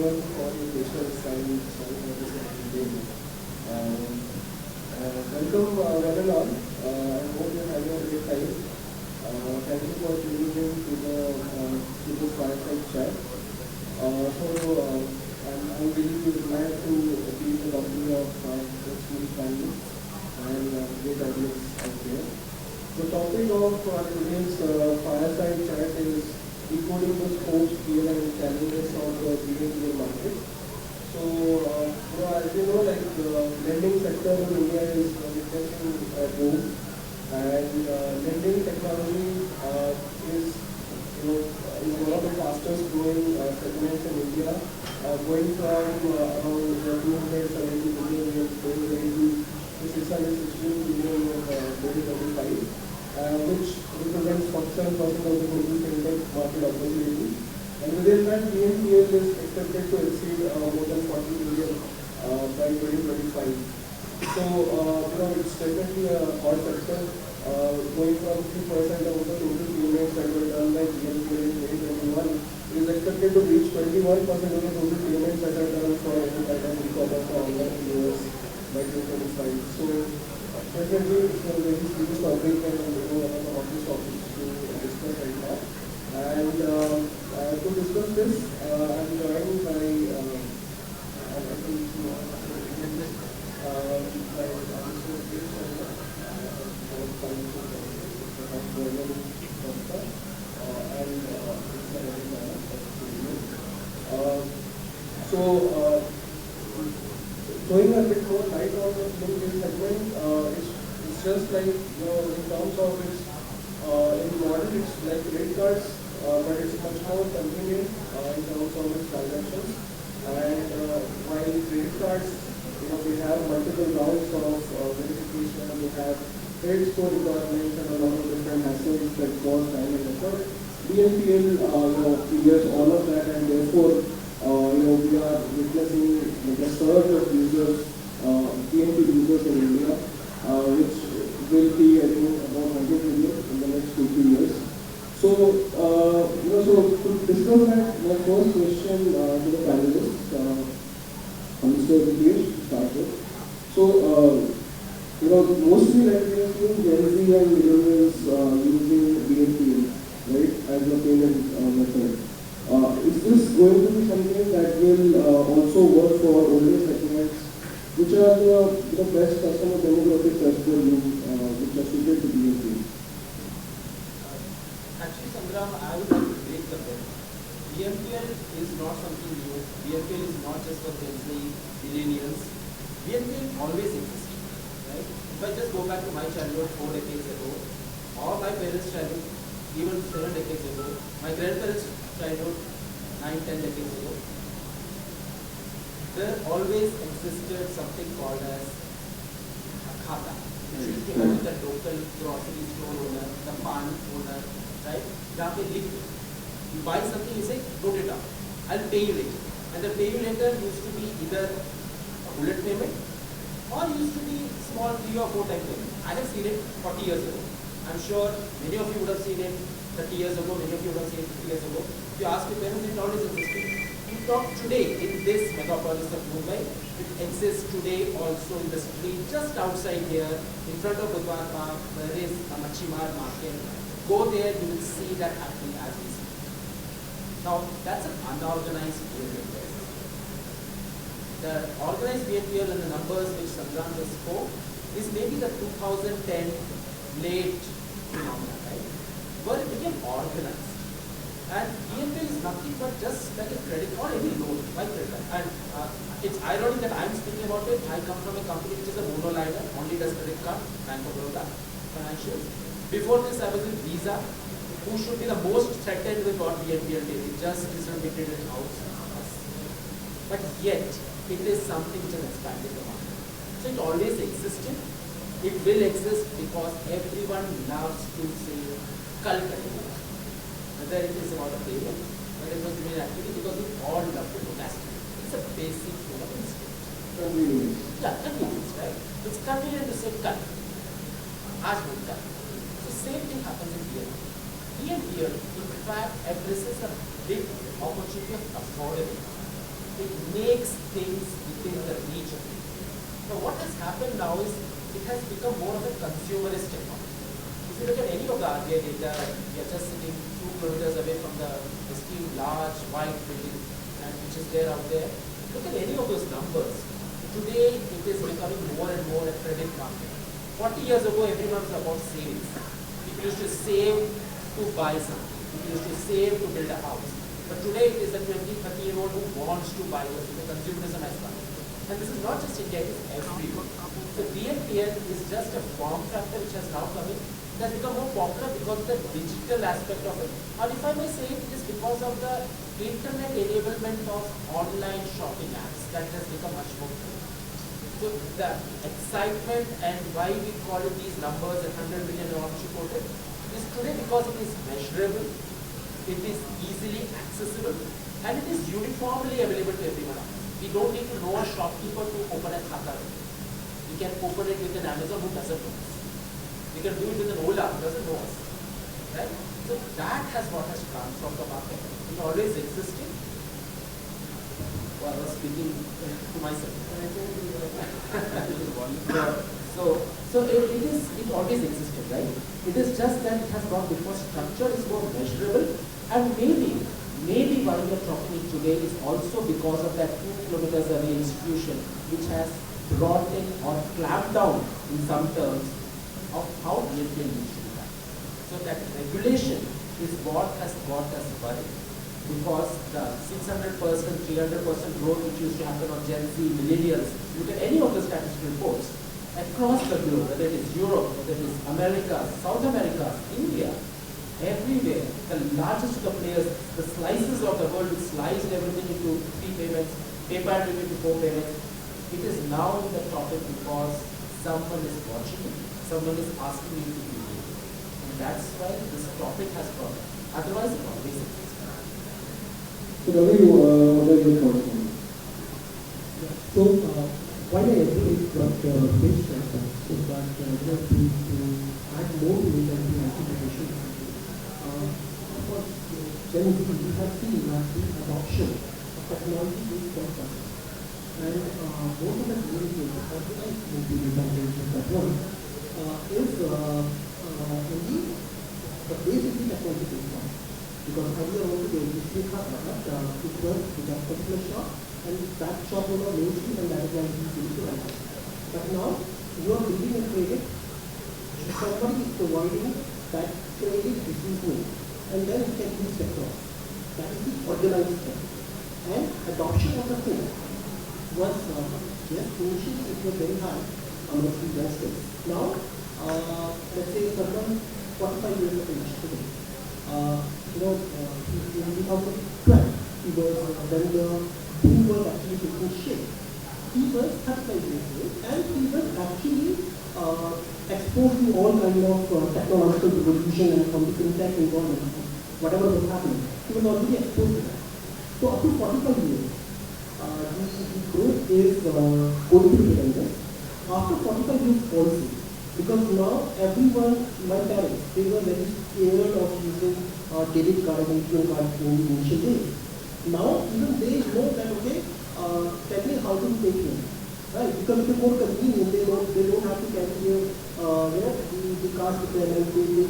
everyone for your patience and sorry for this delay. Welcome one and all. I hope you're having a great time. Thank you for tuning in to this fireside chat. I'm really glad to be in the company of the panelists and great audience out there. The topic of today's fireside chat is decoding the scope, scale, and challenges of the BNPL market. So, as you know, like the lending sector in India is witnessing a boom, and lending technology is one of the fastest growing segments in India, going from around 270 billion in 2022 to 616 billion in 2025, which represents 47% of the total fintech market opportunity. And within that, BNPL is expected to exceed more than 40 billion by 2025. So, it's definitely a hot sector, going from 3% of the total payments that were done by BNPL in 2021. It is expected to reach 21% of the total payments that are done for any kind of e-commerce or online players by 2025. So, definitely, it's a very serious topic and one of the hottest topics to discuss right now. And to discuss this, I'm joined by going a bit more light on the BNPL segment, it's just like, in terms of its, in the model, it's like credit cards, but it's much more convenient in terms of its transactions. And while credit cards, they have multiple rounds of verification, they have credit score requirements and a lot of different hassles that cost time and effort. BNPL, clears all of that, and therefore, we are witnessing a surge of users, BNPL users in India, which will be, I think, about 100 million in the next 2-3 years. So, to discuss that, my first question to the panelists, Mr. Roopesh, to start with. So, mostly like we are seeing Gen Z and millennials using BNPL, right, as a payment method. Is this going to be something that will also work for older segments, which are the best customer demographics as per you, which are suited to BNPL? Actually, Sangram, I would like to break the myth. BNPL is not something new. BNPL is not just for Gen Z, millennials. BNPL always existed, right? If I just go back to my childhood 4 decades ago, or my parents' childhood, even 7 decades ago, my grandparents' childhood, 9-10 decades ago, there always existed something called as a khata. Which used to hold the local grocery store owner, the pan owner, right? Jहाँ पे लिख you buy something, you say, note it down. I'll pay you later. And the pay you later used to be either a bullet payment or used to be small 3 or 4 time payment. I have seen it 40 years ago. I'm sure many of you would have seen it 30 years ago, many of you would have seen it 50 years ago. If you ask your parents, it always existed. You talk today in this megapolis of Mumbai, it exists today also in the street just outside here, in front of Budhwar Park, there is a Machimar market. Go there, you will see that happening as we speak. Now, that's an unorganized BNPL. The organized BNPL and the numbers which Sangram just spoke is maybe the 2010 late phenomenon, right? Where it became organized. And BNPL is nothing but just like a credit or any loan, like credit. And it's ironic that I'm speaking about it. I come from a company which is a monoliner, only does credit card, Bank of Baroda, financials. Before this, I was in Visa, who should be the most threatened with what BNPL did. It just distributed it out. But yet, it is something which has expanded the market. So it always existed. It will exist because everyone loves to say, "Kal karenge." Whether it is about a payment, whether it was doing activity, because we all love to procrastinate. It's a basic human instinct. Convenience. Yeah, convenience, right? It's convenient to say "Kal." Aaj ho kal. So same thing happens in BNPL. BNPL, in fact, addresses a big opportunity of affordability. it makes things within the reach of people. Now what has happened now is it has become more of a consumerist technology. If you look at any of the RBI data, we are just sitting 2 kilometers away from the esteemed large white building and which is there out there. Look at any of those numbers. Today it is becoming more and more a credit market. 40 years ago everyone was about savings. People used to save to buy something. People used to save to build a house. But today it is a 20-30-year-old who wants to buy those. The consumerism has come. And this is not just India, it is everywhere. The BNPL is just a form factor which has now come in. It has become more popular because of the digital aspect of it. And if I may say, it is because of the internet enablement of online shopping apps that has become much more popular. So the excitement and why we call it these numbers, 100 million or what you quoted, is today because it is measurable, it is easily accessible, and it is uniformly available to everyone else. We don't need to know a shopkeeper to open a khata. We can open it with an Amazon who doesn't know us. We can do it with an Ola who doesn't know us. Right? So that has what has transformed the market. It always existed. Well, I was speaking to myself. It always existed, right? It is just that it has got because structure is more measurable, and maybe why we are talking today is also because of that 2 kilometers away institution which has brought in or clamped down in some terms of how BNPL needs to be done. So that regulation is what has got us worried, because the 600%, 300% growth which used to happen on Gen Z, millennials, look at any of the statistical reports across the globe, whether it is Europe, whether it is America, South America, India, everywhere, the largest of the players, the slices of the world which sliced everything into 3 payments, PayPal into 4 payments. It is now the topic because someone is watching it, someone is asking you to do it. And that's why this topic has come. Otherwise, it always exists. So, Ravi, what are your thoughts on it? So, while I agree with what Roopesh said, so that to add more to it and to anticipation, for Gen Z, we have seen that the adoption of technology is quite fast. And most of the communities, organized communities, that one, is indeed the basically technology platform. Because earlier also they used to have it was with a particular shop, and that shop was on Main Street, and that is why we used to write it. But now you are building a credit, somebody is providing that credit receiving, and then it can be sector. That is the organized sector. And adoption of the thing was, yes, initially it was very high amongst the youngsters. Now, let's say someone 45 years of age today, in 2012, he was when the boom was actually taking shape. He was 35 years old, and he was actually exposed to all kind of technological revolution and from the fintech environment, whatever was happening. He was already exposed to that. So up to 45 years, the growth is going to be tremendous. After 45 years also, because now everyone, my parents, they were very scared of using debit card and ATM card in the initial days. Now even they know that, okay, tell me how to take it, right? Because it is more convenient. They don't have to carry the cards with them, and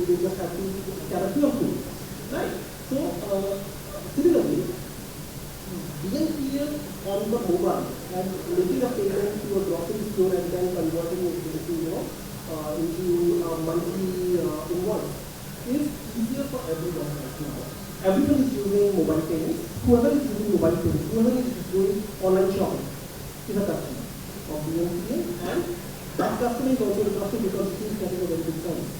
they just have to carry a few, right? So similarly, BNPL on the mobile and making a payment to a grocery store and then converting it into into a monthly invoice is easier for everyone right now. Everyone is using mobile payments. Whoever is using mobile payments, whoever is doing online shopping is a customer of BNPL, and that customer is also a customer because he is getting a very good service.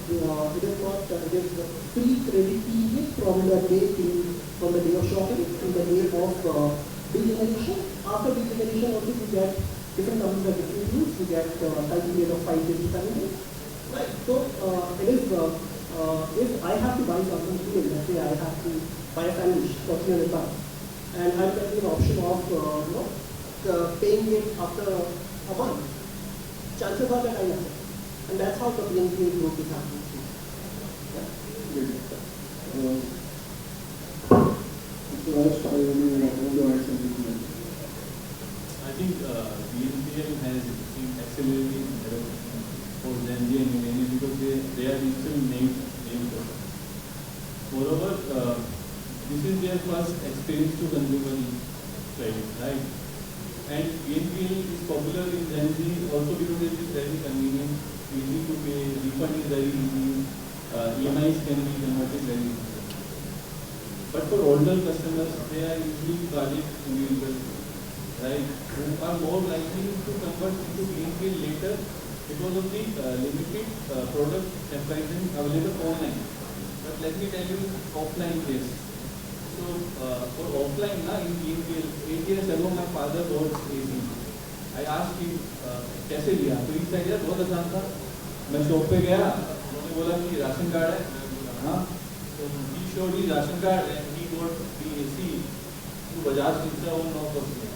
It is not, it is free credit period from the day of shopping to the day of bill generation. After bill generation also you get different numbers of different use. You get time period of 5 days to 7 days. Right. So it is if I have to buy something here, let's say I have to buy a sandwich for 300 pounds, and I'm getting an option of paying it after a month. Chances are that I have it. And that's how the BNPL growth is happening. So last, I want to add something. right? And BNPL is popular in Gen Z also because it is very convenient, easy to pay, refund is very easy, EMIs can be converted very easily. But for older customers, they are usually project individuals, right, who are more likely to convert into BNPL later because of the limited product comprising available online. But let me tell you offline case. So for offline in BNPL, 8 years ago my father bought AC. I asked him कैसे लिया? तो he said यार बहुत आसान था. मैं shop पे गया, उन्होंने बोला कि राशन कार्ड है, हाँ, तो he showed his ration card and he got the AC to Bajaj Finserv on 9%.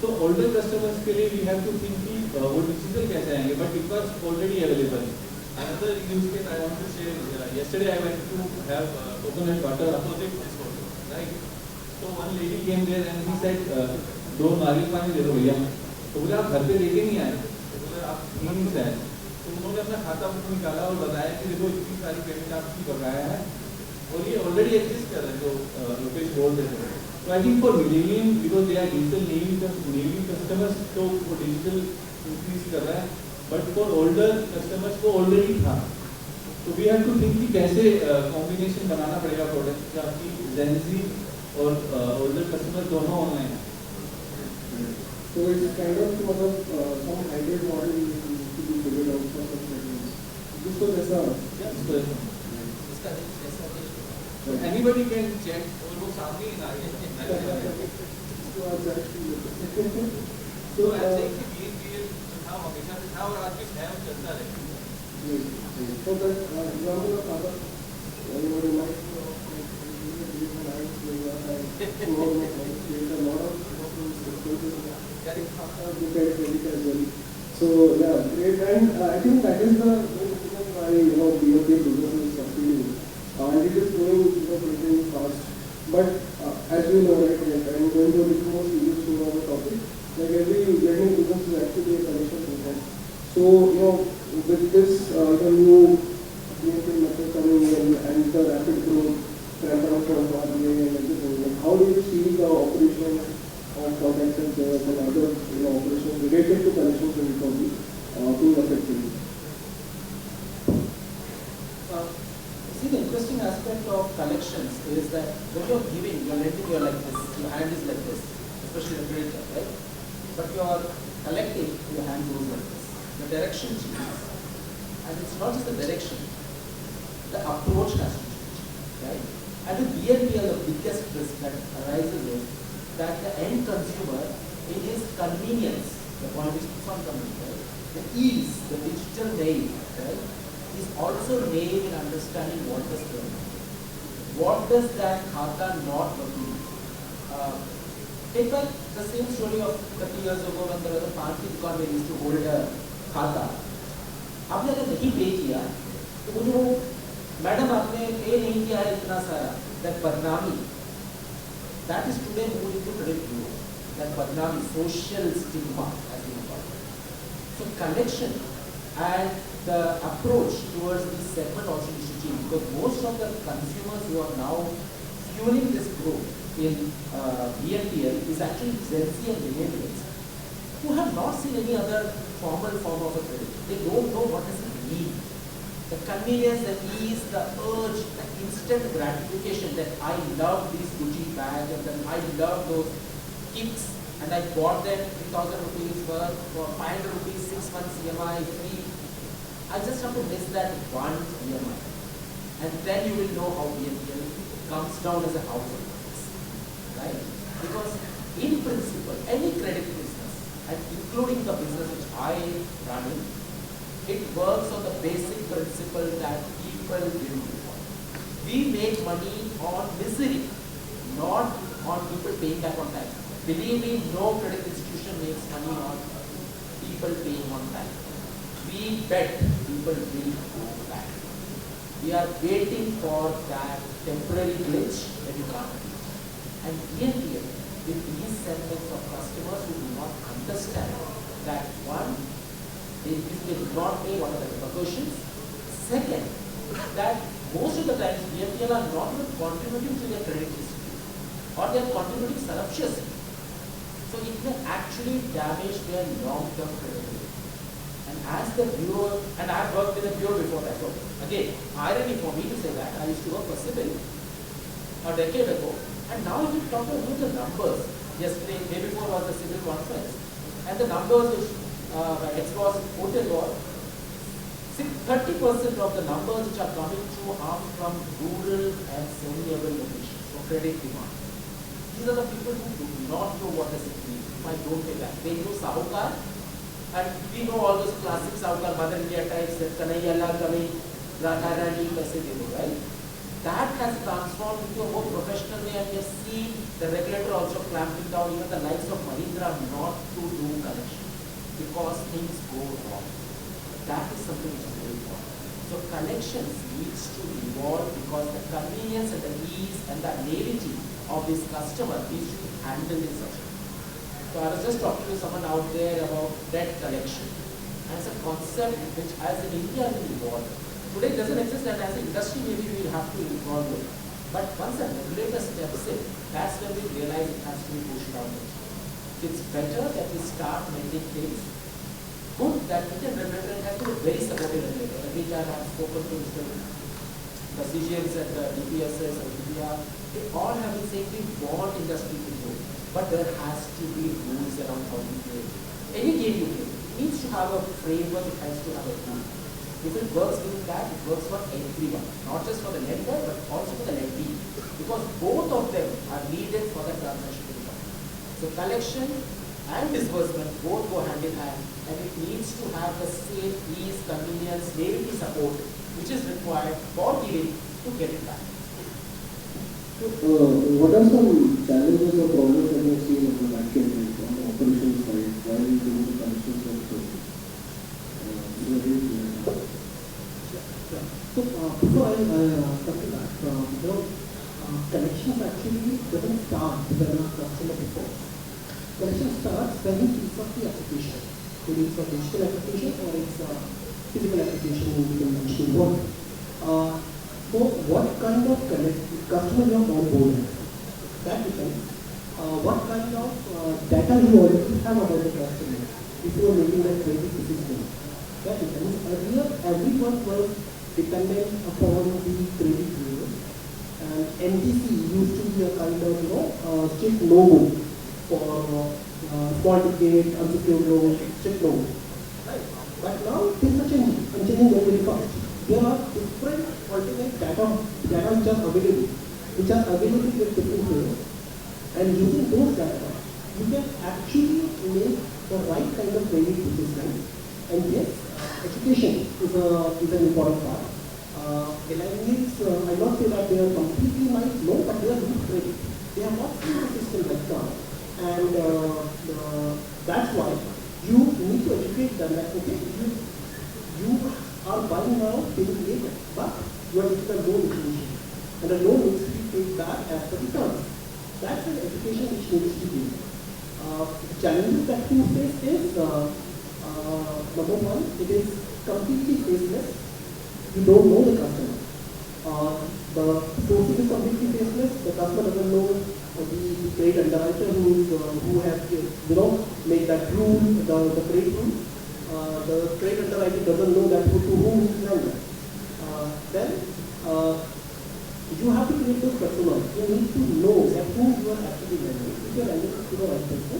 तो older customers के लिए we have to think कि वो digital कैसे आएंगे, but it was already available. Another use case I want to share. Yesterday I went to have coconut water opposite this hotel, right? So one lady came there and he said, दो नारियल पानी दे दो भैया. तो बोले आप घर पे लेके नहीं आए? तो बोले आप नहीं से आए. तो उन्होंने अपना खाता बुक निकाला और बताया कि देखो इतनी सारी पेमेंट आपकी बकाया है और ये ऑलरेडी एग्जिस्ट कर रहा है जो रुपेश बोल रहे थे. So I think for millennium because they are digital native customers तो वो digital increase कर रहा है. But for older customers वो already था. तो we have to think कि कैसे combination बनाना पड़ेगा product का कि Gen Z और older customers दोनों online हैं. So it's kind of some hybrid model to be figured out for some segments. जिसको जैसा So anybody can check और वो सामने ही ना आए. So I think BNPL था हमेशा से था और आज भी है और चलता रहेगा. So that example of Sabat, when you remind me of like create a lot of so yeah, great, and I think that is the reason why BNPL business is succeeding, and it is growing pretty fast. But as you know, right, and going to a little more serious to our topic, like every lending business is actually a connection business. So with this new BNPL method coming in and the rapid growth, from RBI and everything, like how do you see the operation of contact centers and other operations related to collections and recovery being affected? See, the interesting aspect of collections is that when you're giving, you're lending, you're like this, your hand is like this, especially the creditor, right? But you're collecting, your hand goes like this. The direction changes. And it's not just the direction, the approach has to change, right? And with BNPL, the biggest risk that arises is that the end consumer, in his convenience, the point is from convenience, the ease, the digital naive, right, is also naive in understanding what does the what does that khata not mean. Take back the same story of 30 years ago when there was a party dukaan where used to hold a khata. आपने अगर नहीं पे किया तो वो जो madam आपने पे नहीं किया है इतना सारा, that बदनामी, that is today moved into credit bureau, that badnami, social stigma as we call it. So collection and the approach towards this segment also needs to change, because most of the consumers who are now fueling this growth in BNPL is actually Gen Z and millennials who have not seen any other formal form of a credit. They don't know what does it mean. The convenience, the ease, the urge, the instant gratification that I love this Gucci bag and then I love those kicks and I bought them 3,000 rupees worth for 500 rupees, 6 months EMI free. I just have to miss that one EMI. And then you will know how BNPL comes down as a house of cards. Right? Because in principle, any credit business, and including the business which I run in, it works on the basic principle that people will do. We make money on misery, not on people paying back on time. Believe me, no credit institution makes money on people paying on time. We bet people will go back. We are waiting for that temporary glitch that you can't reach. And BNPL, with these segments of customers who do not understand that one, they do not pay what are the repercussions. Second, that most of the times BNPL are not even contributing to their credit history, or they are contributing surreptitiously. it may actually damage their long-term credibility. And as the bureau, and I've worked in a bureau before that, so again, irony for me to say that, I used to work for Civil a decade ago, and now if you talk about the numbers, yesterday, day before was the Civil conference, and the numbers which X was quoted was 30% of the numbers which are coming through are from rural and semi-urban locations for credit demand. These are the people who do not know what does it mean. If I don't take that, they know Sahukar, and we know all those classic Sahukar, Mother India types, that Kanayala, Kami, Radharani, right? That has transformed into a more professional way, and we have seen the regulator also clamping down, even the likes of Mahindra, not to do collection because things go wrong. That is something which is very important. So collections needs to evolve because the convenience and the ease and the naivety of this customer needs to be handled in such a way. So I was just talking to someone out there about debt collection. And it's a concept which as in India will evolve. Today it doesn't exist, and as an industry maybe we will have to evolve it. But once a regulator steps in, that's when we realize it has to be pushed out. It's better that we start mending things. Good that Indian regulator has been a very supportive regulator. Every time I've spoken to the CGMs and the DPSs and DPR, they all have been saying we want industry to grow, but there has to be rules around how you play. Any game you play, it needs to have a framework, it has to have a rule. If it works with that, it works for everyone, not just for the lender, but also for the lendee, because both of them are needed for the transaction income. So collection and disbursement both go hand in hand, and it needs to have the same ease, convenience, naivety support which is required for dealing to get it back. What are some challenges or problems that you have seen on the back end, on the operations side, while you do the collections of services? So before I come to that, collections actually doesn't start when a customer defaults. Collection starts when he fills up the application. Whether it's a digital application or it's a physical application in the conventional world. So what kind of customer you have onboarded? That depends. What kind of data you already have about the customer before making that credit decision. That depends. Earlier, everyone was dependent upon the credit bureau, and NTC used to be a kind of strict no-go for small ticket, unsecured loan, strict loan. Right. But now things are changing. I'm changing very, very fast. There are different alternate data which are available with different players, and using those data, you can actually make the right kind of credit decision. And yes, education is an important part. Millennials, I not say that they are completely might know, but they are not ready. They have not seen the system right now, and that's why you need to educate them that okay, you are buying now, paying later, but you are taking a loan information, and the loan needs to be paid back as per the terms. That's an education which needs to be. The challenges that you face is number one, it is completely faceless. You don't know the customer. The sourcing is completely faceless. The customer doesn't know the trade underwriter who has made that rule, the trade rule. The trade underwriter doesn't know that to whom he is lending. Then you have to create those personas. You need to know that whom you are actually lending. If you are lending to the right person,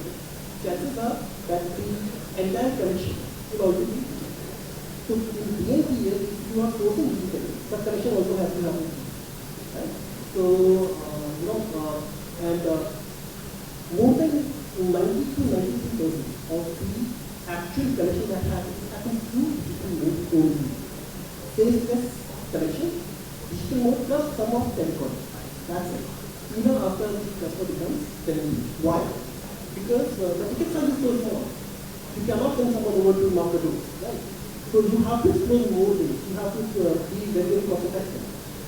chances are that the entire connection will also be. So in BNPL, if you are sourcing digitally, the connection also has to happen. Right? So more than 90 to 93% of the actual connection that happens through digital mode only. Faceless connection, digital mode plus some of telecom. That's it. Even after the customer becomes telling. Why? Because the ticket size is so small. You cannot send someone over to knock the door. Right? So you have to explain more things. You have to be very, very cost effective.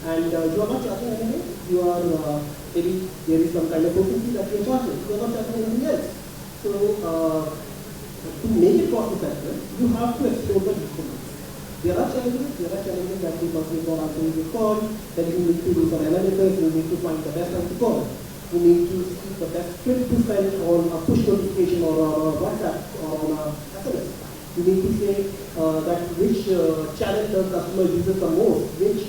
And you are not charging anything. You are maybe there is some kind of frequency that you are charging. You are not charging anything else. So to make it cost effective, you have to explore the different. There are challenges that the person is not answering your call. Then you need to do some analysis. You need to find the best time to call. You need to see the best script to send on a push notification or a WhatsApp or on a SMS. You need to say that which channel the customer uses the most, which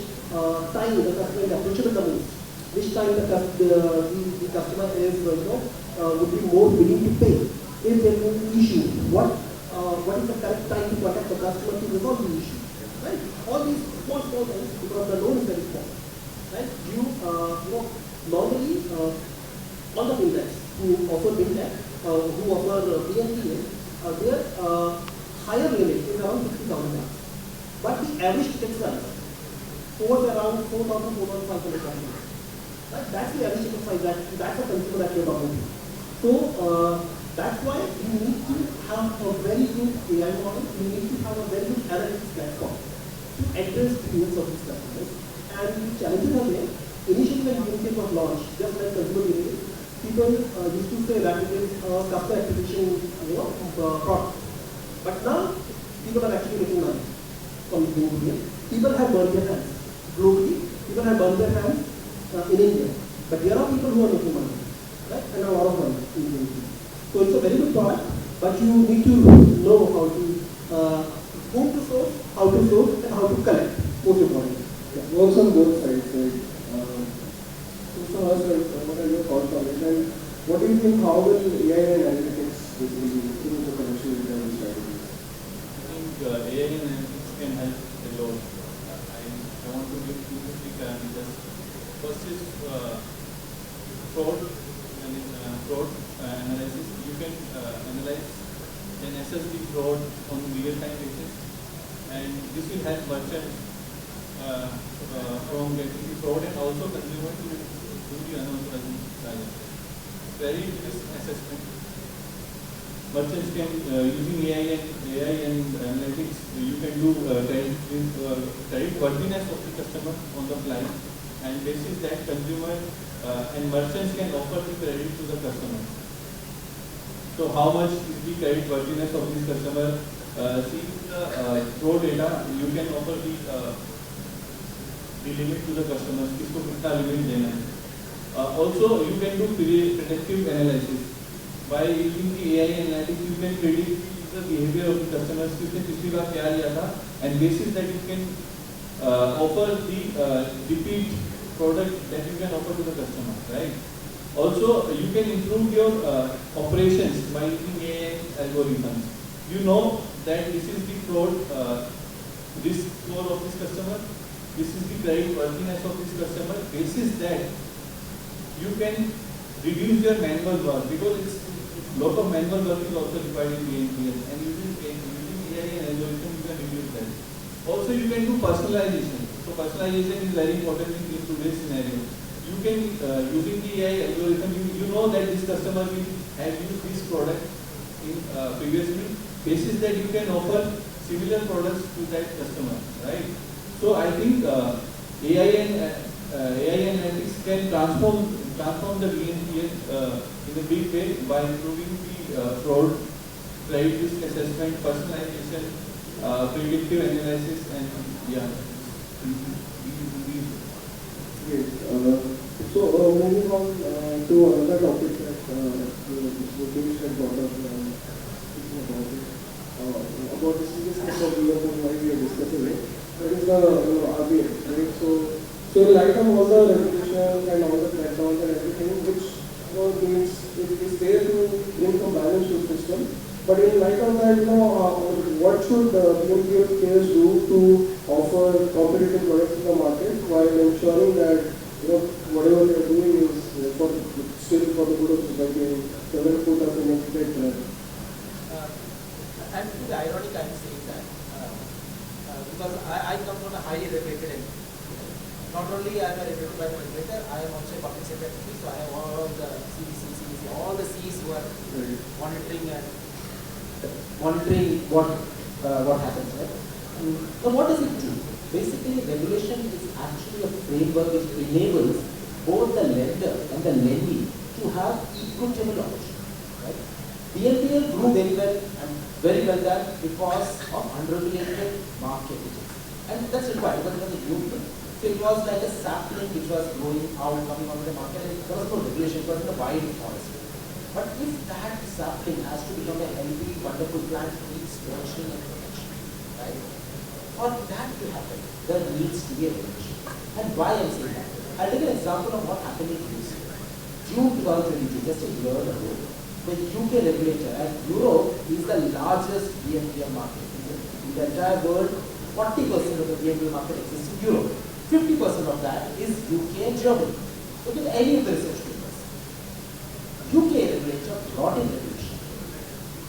time the customer is approachable the most, which time the customer is, would be more willing to pay. If there is an issue, what is the correct time to contact the customer to resolve the issue, right? All these small things, because the loan is very small, right? Normally, all the fintechs who offer fintech, who offer BNPL, their higher limit is around 60,000. But the average ticket size hovers around 4,000, 4,500 customers. Right? That's the average ticket size. That's the consumer that you're talking to. So that's why you need to have a very good AI model. You need to have a very good analytics platform to address the needs of these customers. And the challenges are there. Initially, when BNPL was launched, just like consumer delivery, people used to say that it is a customer acquisition, product. But now, people are actually making money from BNPL. People have burned their hands globally. People have burned their hands in India. But there are people who are making money, right? And a lot of money in BNPL. So it's a very good product, but you need to know how to whom to source, how to source, and how to collect. Most importantly. Yeah, works on both sides, right? So what are your thoughts on it? And what do you think, how will AI and analytics basically improve the commercial return strategies? I think AI and analytics can help a lot. I want to give two quick answers. First is fraud analysis. You can analyze and assess the fraud on real-time basis, and this will help merchants from getting the fraud and also consumer to do the unauthorized charges. Credit risk assessment. Merchants can using AI and analytics. You can do credit worthiness of the customer on the fly, and basis that consumer and merchants can offer the credit to the customer. So how much is the credit worthiness of this customer? See the fraud data. You can offer the limit to the customers. किसको कितना limit देना है? Also, you can do predictive analysis. By using the AI analytics, you can predict the behavior of the customers. किसने पिछली बार क्या लिया था? And basis that you can offer the repeat product that you can offer to the customer, right? Also, you can improve your operations by using AI algorithms. You know that this is the fraud risk score of this customer, this is the credit worthiness of this customer. Basis that you can reduce your manual work, because it's lot of manual work is also required in BNPL, and using AI and algorithm you can reduce that. Also, you can do personalization. So personalization is very important in today's scenario. You can, using the AI algorithm, you know that this customer will have used this product in previously. Basis that you can offer similar products to that customer, right? So I think AI and analytics can transform the BNPL in a big way by improving the fraud, credit risk assessment, personalization, predictive analysis, and yeah. Great. So moving on to another topic that Roopesh had brought up, speaking about the seriousness of BNPL, why we are discussing it. That is the RBI, right? So in light of all the regulations and all the crackdowns and everything, which means it is there to bring some balance to the system. But in light of that, what should BNPL players do to offer competitive products in the market while ensuring that whatever they are doing is still for the good of society and doesn't put us in a great trap? And to be ironic, I'm saying that because I come from a highly regulated entity. Not only I am a regulated by Moderator, I am also a public sector entity, so I have all the CEC, all the Cs who are monitoring what happens, right? So what does it do? Basically, regulation is actually a framework which enables both the lender and the lendee to have equitable options, right? BNPL grew very well that because of unregulated market, and that's required because it was a new thing. So it was like a sapling which was growing out, coming out of the market, and there was no regulation, it was in a wide forest. But if that sapling has to become a healthy, wonderful plant, it needs nurturing and protection, right? For that to happen, there needs to be a regulation. And why I'm saying that? I'll take an example of what happened in Greece. June 2022, just a year ago, the UK regulator, and Europe is the largest BNPL market. In the entire world, 40% of the BNPL market exists in Europe. 50% of that is UK and Germany. Look at any of the research papers. UK regulator brought in regulation.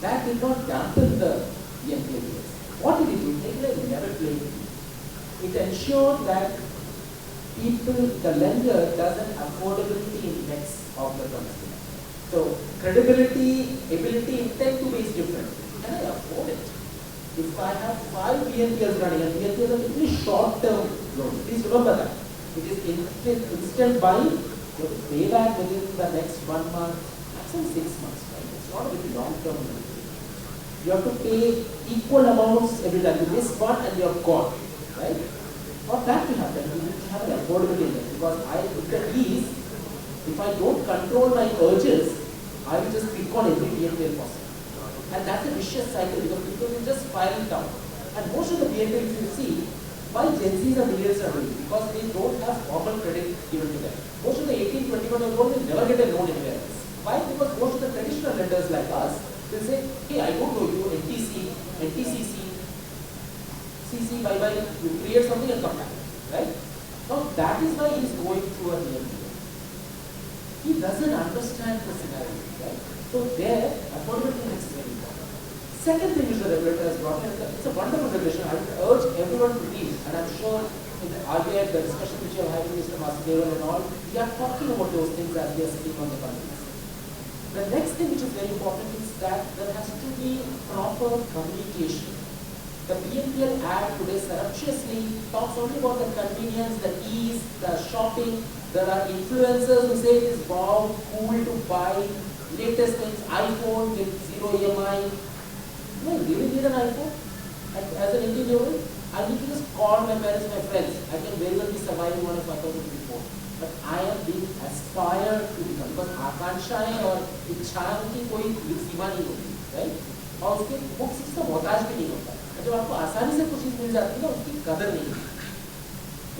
That did not dampen the BNPL rates. What did it do? It made a level playing field. It ensured that the lender doesn't affordability index of the consumer. So credibility, ability, intent to be is different. Can I afford it? If I have 5 BNPLs running, and BNPLs are very short-term loans, please remember that. It is instant buying, you have to pay back within the next 1 month, maximum 6 months, right? It's not a very long-term loan. You have to pay equal amounts every time. You miss one and you have gone, right? For that to happen, you need to have an affordability index, because with the ease, if I don't control my urges, I will just click on every BNPL possible. And that's a vicious cycle, because people will just spiral down. And most of the BNPL, if you see, why Gen Zs and millennials are doing it? Because they don't have formal credit given to them. Most of the 18-21-year-olds will never get a loan anywhere else. Why? Because most of the traditional lenders like us will say, hey, I don't know you, NTC, NTCC, CC, bye-bye, you create something and come back, right? Now that is why he is going through a BNPL. He doesn't understand the scenario, right? So there, affordability is very important. Second thing which the regulator has brought in, it's a wonderful regulation. I would urge everyone to read, and I'm sure in the RBI, the discussion which you are having with Mr. Masta and all, we are talking about those things as we are sitting on the panels. The next thing which is very important is that there has to be proper communication. The BNPL ad today surreptitiously talks only about the convenience, the ease, the shopping. There are influencers who say it is wow, cool to buy latest things, iPhone with 0 EMI. Do I really need an iPhone? As an 18-year-old, I need to just call my parents, my friends. I can very well be surviving on a 5,000 rupee phone. But I am being aspired to become, because आकांक्षा है और इच्छाओं की कोई सीमा नहीं होती, right? और उसके books का मोहताज भी नहीं होता। जब आपको आसानी से कुछ चीज मिल जाती है ना, उसकी कदर नहीं होती।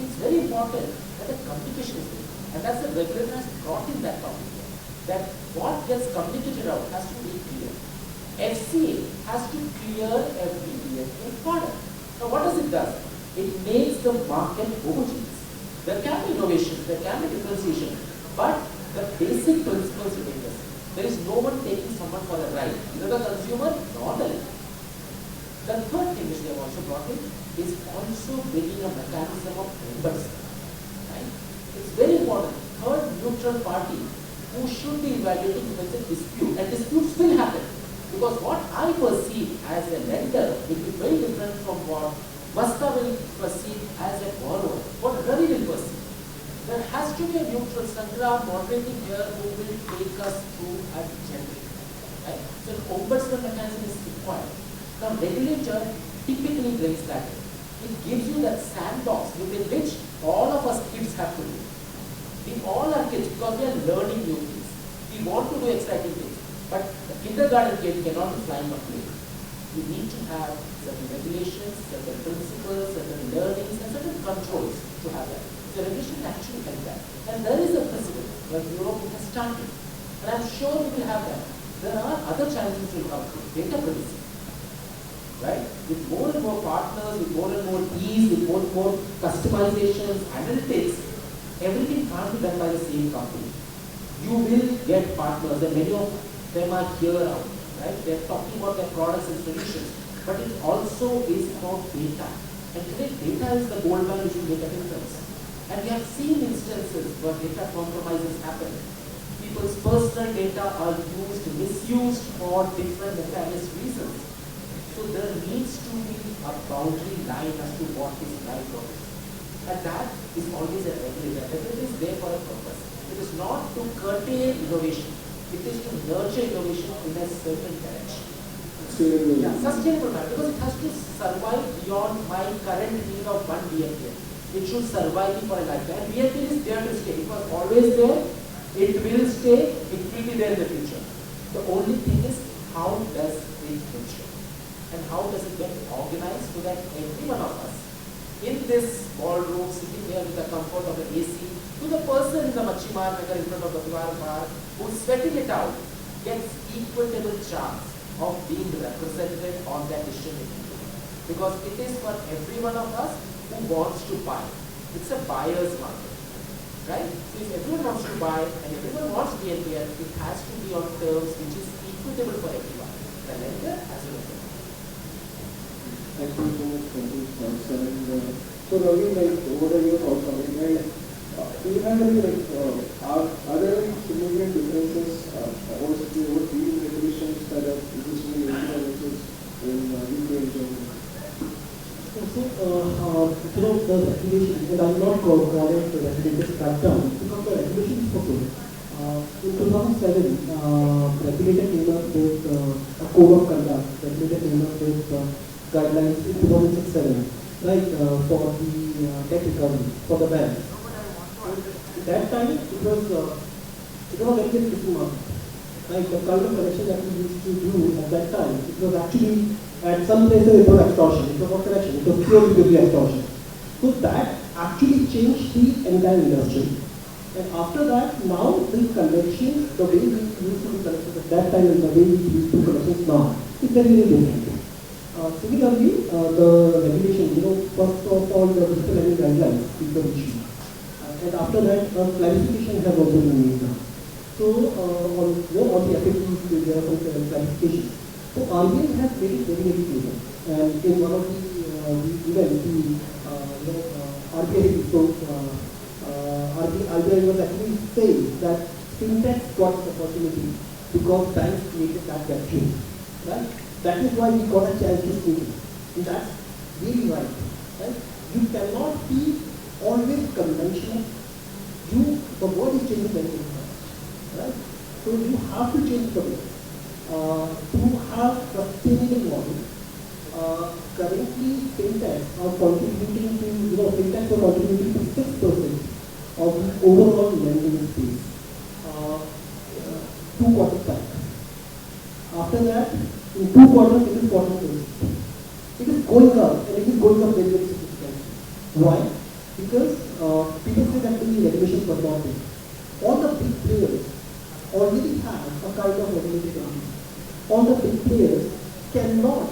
It's very important that the communication is there, and that's the regulator has brought in that communication. That what gets communicated out has to be clear. FCA has to clear every BNPL product. Now what does it do? It makes the market homogeneous. There can be innovation, there can be differentiation, but the basic principles remain the same. There is no one taking someone for a ride, either the consumer nor the lender. The third thing which they have also brought in is also bringing a mechanism of ombudsman. Right? It's very important. Third neutral party who should be evaluating if there's a dispute, and disputes will happen. Because what I perceive as a lender will be very different from what Masta will perceive as a borrower, what Ravi will perceive. There has to be a neutral Sangram moderating here who will take us through a general. Right? So an ombudsman mechanism is required. Now regulator typically brings that in. It gives you that sandbox within which all of us kids have to do. We all are kids because we are learning new things. We want to do exciting things. But the kindergarten kid cannot be flying a plane. You need to have certain regulations, certain principles, certain learnings, and certain controls to have that. So regulation actually help that. And there is a principle where Europe has started. And I'm sure we will have that. There are other challenges which will come through. Data privacy. Right? With more and more partners, with more and more ease, with more and more customizations, analytics, everything can't be done by the same company. You will get partners, and many of them are here out. Right? They're talking about their products and solutions, but it also is about data. And today, data is the gold mine which will make a difference. And we have seen instances where data compromises happen. People's personal data are used, misused for different nefarious reasons. So there needs to be a boundary line as to what is right or wrong. And that is always a regulator. Regulator is there for a purpose. It is not to curtail innovation. It is to nurture innovation in a certain direction. Sustainable. Yeah, sustainable manner, because it has to survive beyond my current need of one BNPL. It should survive for a lifetime. And BNPL is there to stay. It was always there. It will stay. It will be there in the future. The only thing is, how does it function? And how does it get organized so that every one of us in this ballroom, sitting here with the comfort of the AC, to the person in the Machimar Nagar in front of the Diwar Bar who's sweating it out, gets equitable chance of being represented on that decision making. Because it is for every one of us who wants to buy. It's a buyer's market, right? So if everyone wants to buy and everyone wants BNPL, it has to be on terms which is equitable for everyone, the lender as well as the buyer. Thank you so much for this answer. So Ravi, like, what are your thoughts on it? And do you have any, like, are there any significant differences or dealing regulations that are existing in India versus in UK and Germany? So, the regulation, and I'm not calling it the regulator's crackdown, because the regulation is okay. In 2007, regulator came up with a code of conduct, regulator came up with guidelines in 2006-07, right, for the debt recovery, for the banks. At that time, it was a very different market. Right, the kind of collection that we used to do at that time, it was actually, at some places it was extortion, it was not collection, it was purely extortion. So that actually changed the entire industry. And after that, now the collections, the way we used to do collections at that time and the way we used to do collections now, is very, very different. Similarly, the regulation, first of all, the digital lending guidelines is the issue. And after that, clarification has also been made now. So, on the FAQs, there are some clarifications. So, RBI has made it very, very clear. And in one of the events, RBI was actually saying that fintech got the opportunity because banks created that vacuum. Right? That is why we got a chance to speak. And that's really right. You cannot be always conventional. The world is changing very fast. Right? So you have to change the way. To have sustainable model. Currently, fintechs are contributing to, fintechs are contributing to 6% of the overall lending space. 2 quarters back. After that, in 2 quarters, it is 40%. It is going up, and it is going up very, very significantly. Why? Because people say that the regulations were not there. All the big players already have a kind of regulated army. All the big players cannot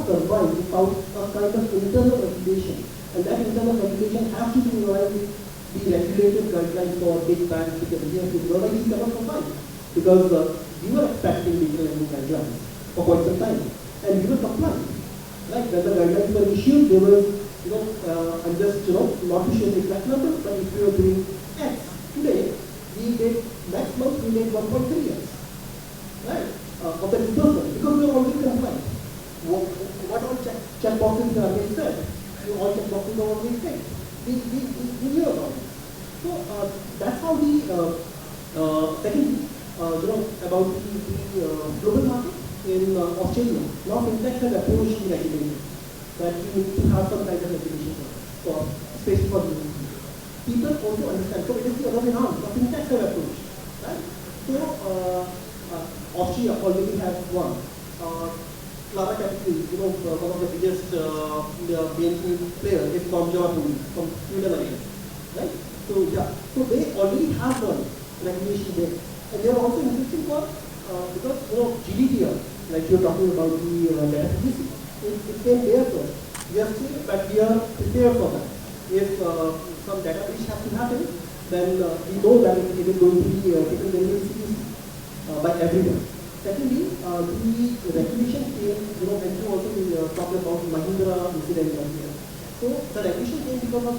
survive without a kind of internal regulation. And that internal regulation has to be in line with the regulated guidelines for big banks, because otherwise you cannot survive. Because we were expecting digital lending guidelines for quite some time, and we were complying. Like when the guidelines were issued, they were, I'm just, not to share the exact number, but if we were doing X today, we did, next month we did 1.3 years, right, of the disbursement, because we are already compliant. What all check boxes are being said? All check boxes are already fixed. We knew about it. So that's how the second, about the global market in Australia. Now fintechs have approached the regulator that you need to have some kind of regulation for especially for the people also understand. So it is the other way around. The fintechs have approached, right? So Austria already has one. Clara Capital, one of the biggest BNP players is from Germany, from Sweden again, right? So yeah, so they already have one regulation there, and they are also interesting for because GDPR, like you're talking about the data privacy, it came there first. We are still, but we are prepared for that. If some data breach has to happen, then we know that it is going to be taken very seriously by everyone. Secondly, the regulation came, when you also talked about Mahindra incident earlier. So the regulation came because of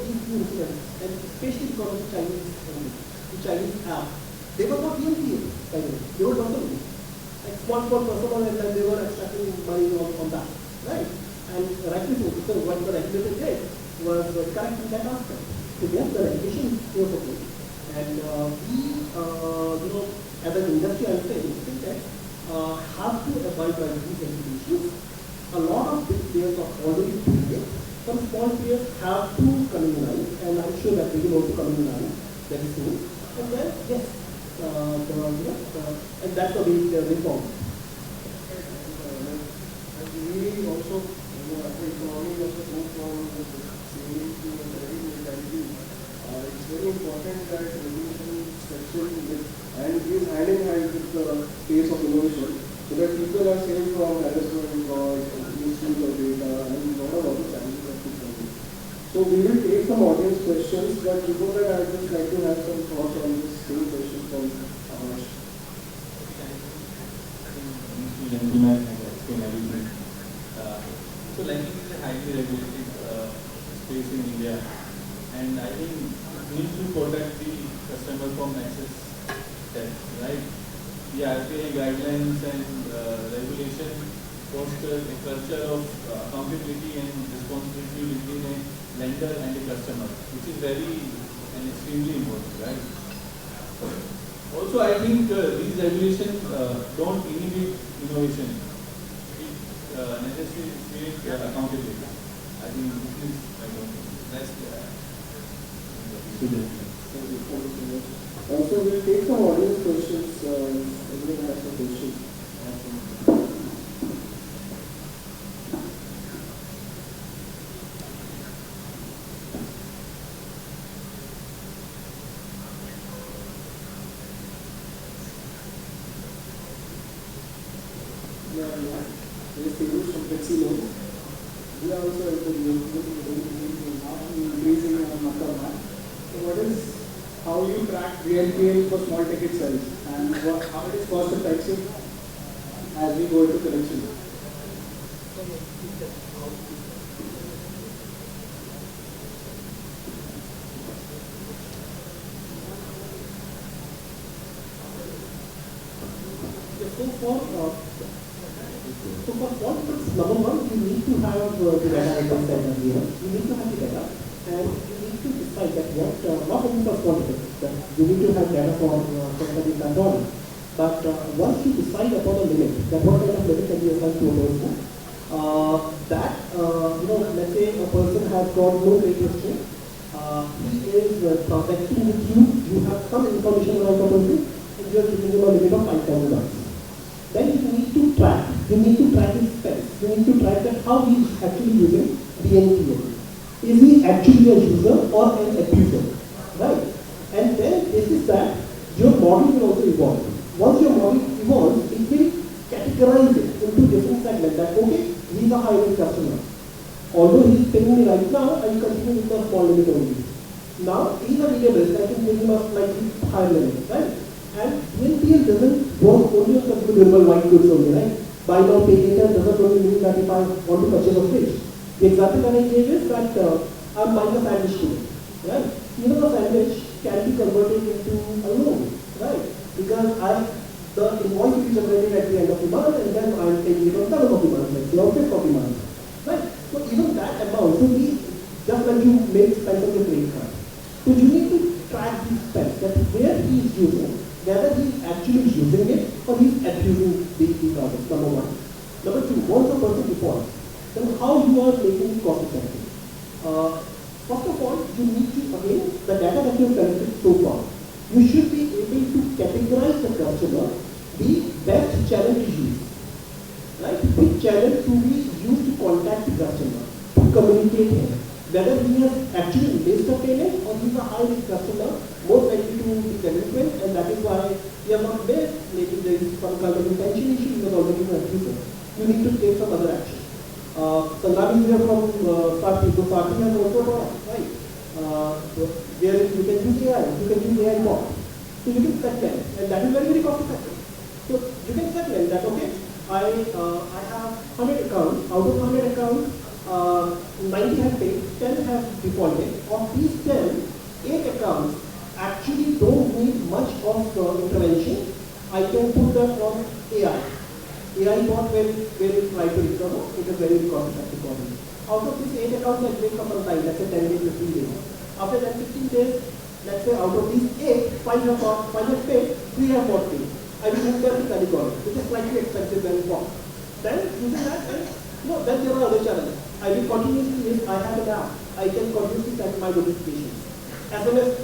these two incidents, and especially because of the Chinese app. They were not BNPL, by the way. They were not like small personal, and then they were extracting money on that, right? And rightly so, because what the regulator did was correcting that aspect. So yes, the regulation was okay, and we, as an industry, I would say, have to abide by these regulations. A lot of big players are already doing it. Some small players have to coming in line, and I'm sure that they will also come in line very soon. And then, yes, and that's the way forward. And we also, economy also move from saving to a very mentality. It's very important that regulation section and is hand in hand with the pace of innovation, so that people are saved from harassment or misuse of data and a lot of other challenges that we face. So we will take some audience questions, but before that I would just like to have some thoughts on this same question from Amash. Gentlemen, I explain everything. So lending is a highly regulated space in India, and I think it needs to protect the customer from excess debt, right? The RBI guidelines and regulation foster a culture of accountability and responsibility between a lender and a customer, which is very and extremely important, right? Also, I think these regulations don't inhibit innovation. It necessarily creates accountability. I think this is, that's Also, we'll take some audience questions. Everyone has a question. We are also increasing our market. So what is how you track BNPL for small ticket size and how it is cost effective as we go into collection? So for number one, you need to have the data I said earlier. You need to have the data, and you need to decide that what, not only for small tickets, that you need to have data for somebody that all. But once you decide upon a limit, that what kind of limit can be assigned to a person, let's say a person has got no credit history, he is transacting with you, you have some information about the person, and you are giving him a limit of $5,000. Then you need to track his spends. You need to track that how he is actually using BNPL. Is he actually a user or an abuser? Right? And then this is that your model will also evolve. Once your model evolves, it will categorize it into different segments that okay, he's a high-risk customer. Although he's paying me right now, I will continue with the small limit only. Now he's a medium risk, I can give him a slightly higher limit, right? And BNPL doesn't work only on consumer durable white goods only, right? Buy now, pay later doesn't only mean that if I want to purchase a fridge. The example that I gave is that I'm buying a sandwich today, right? Even a sandwich can be converted into a loan, right? Because the invoice will be generated at the end of the month and then I'm paying it on 7th of the month, let's say, or 5th of the month, right? So even that amount should be just like you make spend on your credit card. So you need to track these spends, that where he is using, whether he is actually using it or he is abusing the product, number one. Number two, once a person defaults, then how you are making it cost effective. First of all, you need to, again, the data that you have collected so far, you should be able to categorize the customer the best channel to use. Right? Which channel to be used to contact the customer, to communicate him. Whether he has actually missed a payment or he is a high-risk customer, most likely to be delinquent, and that is why we are not there. Maybe there is some kind of intention issue, he was already an abuser. You need to take some other action. Sangram is here from Saarthi, so Saarthi has also brought, right? Where you can use AI, you can use AI bot. So you can segment, and that is very, very cost effective. So you can segment that, okay, I have 100 accounts, out of 100 accounts, 90 have paid, 10 have defaulted. Of these 10, 8 accounts actually don't need much of intervention. I can put them on AI. AI bot will try to recover. It is very cost effective for me. Out of these 8 accounts that break up on time, let's say 10 days, 15 days. After that 15 days, let's say out of these 8, 5 have paid, 3 have not paid. I will move them to Telecom, which is slightly expensive than bot. Then using that, then there are other channels. I will continuously use, I have an app. I can continuously send my notifications. SMS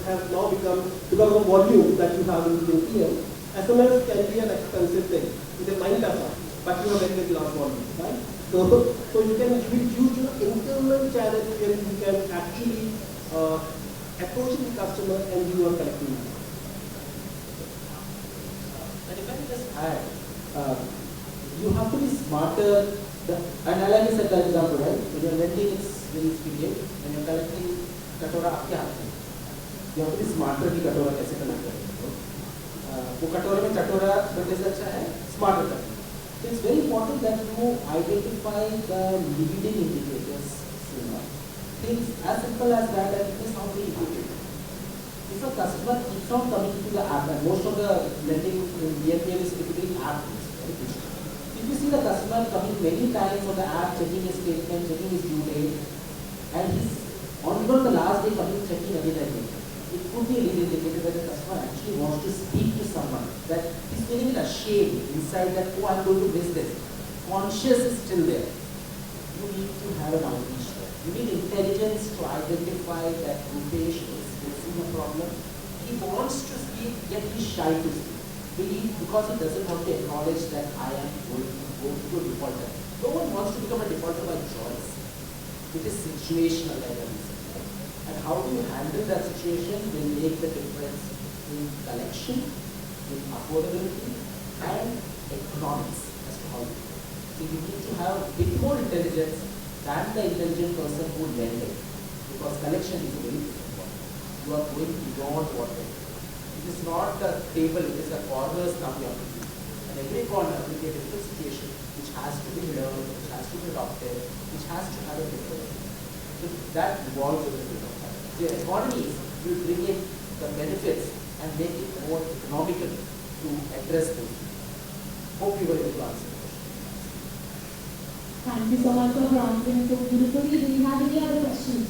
has now become, because of the volume that you have in BNPL, SMS can be an expensive thing. It is 9 paisa, but you have very large volume, right? So you can use your internal channels where you can actually approach the customer and you are collecting money. And if I can just add, you have to be smarter. And like I said, for example, right? When you're lending, it's very expedient. When you're collecting, कटोरा आपके हाथ में. You have to be smarter कि कटोरा कैसे collect करें. वो कटोरे में कटोरा करने से अच्छा है smarter करना. So it's very important that you identify the leading indicators sooner. Things as simple as that, and it is not very important. If a customer keeps on coming to the app, and most of the lending in BNPL is typically app-based, right? If you see the customer coming many times on the app, checking his statement, checking his due date, and he's on even the last day coming checking again and again, it could be a lead indicator that the customer actually wants to speak to someone, that he's feeling ashamed inside that, oh, I'm going to miss this. Conscious is still there. You need to have an outreach there. You need intelligence to identify that Roopesh is facing a problem. He wants to speak, yet he's shy to speak. Because he doesn't want to acknowledge that I am going to go to a defaulter. No one wants to become a defaulter by choice. It is situational, like I said. And how do you handle that situation will make the difference in collection, in affordability, and economics as to how you do it. So you need to have a bit more intelligence than the intelligent person who lend it. Because collection is a very different one. You are going beyond what it is. It is not a table, it is a corner stump you have to do. And every corner will be a different situation which has to be learned, which has to be adopted, which has to have a different. So that evolves over the period of time. The economies will bring in the benefits and make it more economical to address them. Hope you were able to answer the question. Thank you so much for answering so beautifully. Do you have any other questions?